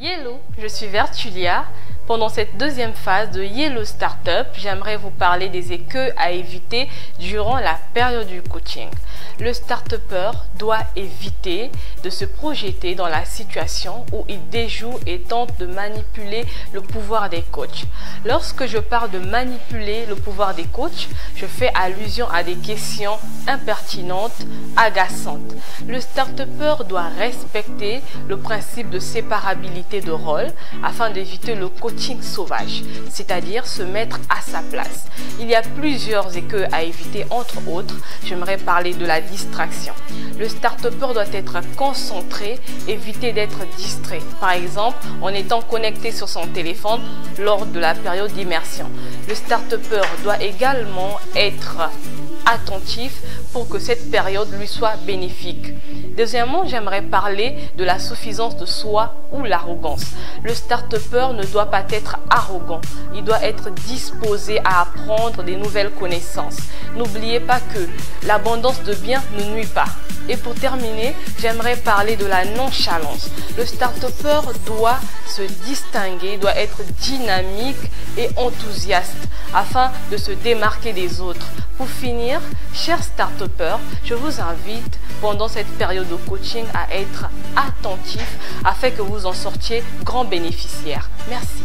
Hello, je suis Vertulia. Pendant cette deuxième phase de Hello Startup, j'aimerais vous parler des écueils à éviter durant la période du coaching. Le start-upper doit éviter de se projeter dans la situation où il déjoue et tente de manipuler le pouvoir des coachs. Lorsque je parle de manipuler le pouvoir des coachs, je fais allusion à des questions impertinentes, agaçantes. Le start-upper doit respecter le principe de séparabilité de rôle afin d'éviter le coaching sauvage, c'est-à-dire se mettre à sa place. Il y a plusieurs écueils à éviter, entre autres, j'aimerais parler de la distraction. Le start-upper doit être concentré, éviter d'être distrait, par exemple en étant connecté sur son téléphone lors de la période d'immersion. Le start-upper doit également être attentif pour que cette période lui soit bénéfique. Deuxièmement, j'aimerais parler de la suffisance de soi ou l'arrogance. Le start-upper ne doit pas être arrogant, il doit être disposé à apprendre des nouvelles connaissances. N'oubliez pas que l'abondance de biens ne nuit pas. Et pour terminer, j'aimerais parler de la nonchalance. Le start-upper doit se distinguer, doit être dynamique et enthousiaste afin de se démarquer des autres. Pour finir, chers start-upers, je vous invite pendant cette période de coaching à être attentif afin que vous en sortiez grand bénéficiaire. Merci.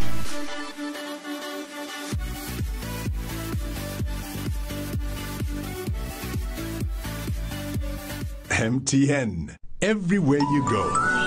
MTN, everywhere you go.